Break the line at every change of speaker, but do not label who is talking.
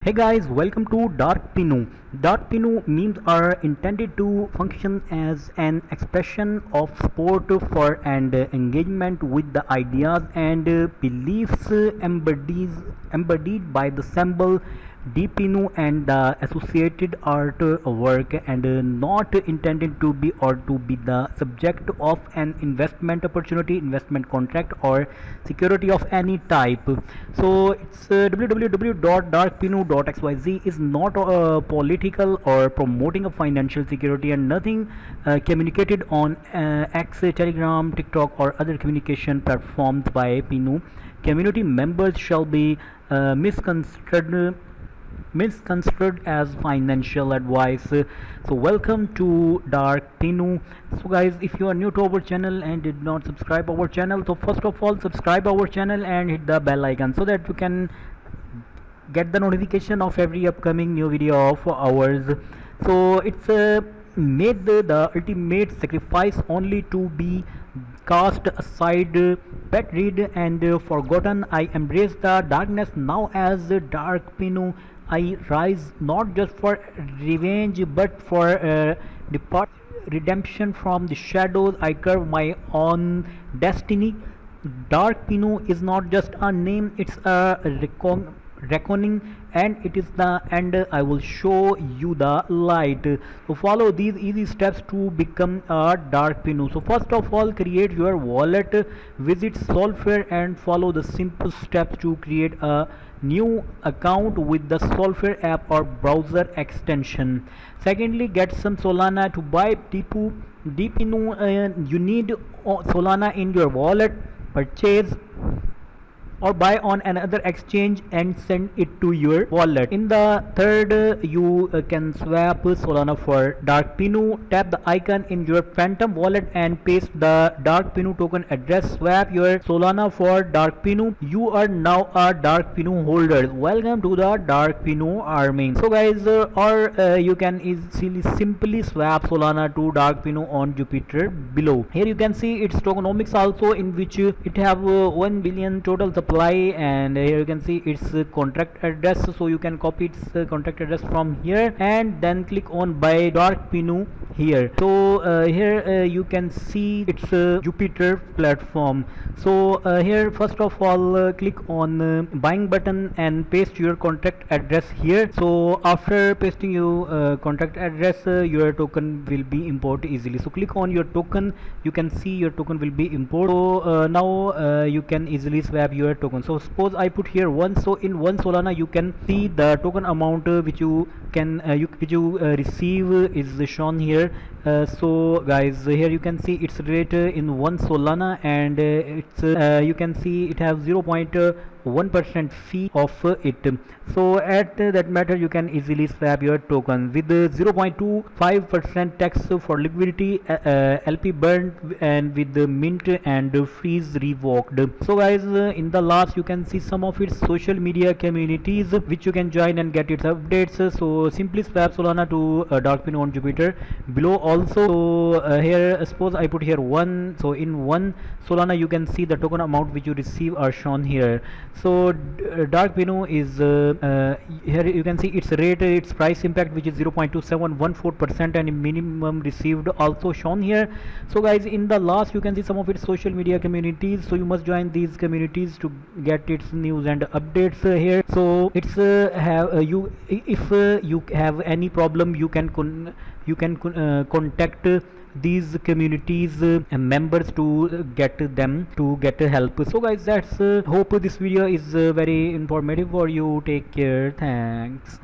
Hey guys, welcome to Dark Pinu. Dark Pinu memes are intended to function as an expression of support for and engagement with the ideas and beliefs embodied by the symbol Dpinu and the associated art work, and not intended to be or to be the subject of an investment opportunity, investment contract, or security of any type. So it's www.darkpinu.xyz is not political or promoting a financial security, and nothing communicated on X, Telegram, TikTok, or other communication platforms by Pinu community members shall be misconstrued as financial advice. So welcome to Dark Pinu. So guys, if you are new to our channel and did not subscribe our channel, so first of all subscribe our channel and hit the bell icon so that you can get the notification of every upcoming new video of ours. So it's made the ultimate sacrifice only to be cast aside, buried and forgotten. I embrace the darkness now as Dark Pinu. I rise not just for revenge but for redemption from the shadows. I carve my own destiny. Dark Pinu is not just a name, it's a reckoning, and it is the end. I will show you the light. So follow these easy steps to become a Dark Pinu. So first of all, create your wallet, visit Solfair and follow the simple steps to create a new account with the Solfair app or browser extension. Secondly, get some Solana to buy Dpinu. You need Solana in your wallet. Purchase or buy on another exchange and send it to your wallet. In the third, you can swap Solana for Dark Pinu. Tap the icon in your Phantom wallet and paste the Dark Pinu token address. Swap your Solana for Dark Pinu. You are now a Dark Pinu holder. Welcome to the Dark Pinu army. So guys, you can easily simply swap Solana to Dark Pinu on Jupiter below. Here you can see its tokenomics also, in which it have 1 billion total supply, and here you can see its contract address. So you can copy its contract address from here and then click on buy Dark Pinu here. So here you can see its Jupiter platform. So here first of all click on buying button and paste your contract address here. So after pasting your contract address, your token will be imported easily. So click on your token, you can see your token will be imported. So now you can easily swap your token. So suppose I put here 1, so in 1 Solana you can see the token amount which you can receive is shown here. So guys, here you can see its rate in 1 Solana, and it's you can see it have 0.1% fee of it. So at that matter you can easily swap your token with 0.25% tax for liquidity, LP burned, and with the mint and freeze revoked. So guys, in the last you can see some of its social media communities which you can join and get its updates. So simply swap Solana to Dark Pinu on Jupiter below also. So here suppose I put here 1, so in 1 Solana you can see the token amount which you receive are shown here. So Dark Pinu is here you can see its rate, its price impact, which is 0.2714%, and minimum received also shown here. So guys, in the last you can see some of its social media communities, so you must join these communities to get its news and updates here. So it's you, if you have any problem, you can contact these communities members to get them to get help. So guys, that's hope this video is very informative for you. Take care. Thanks.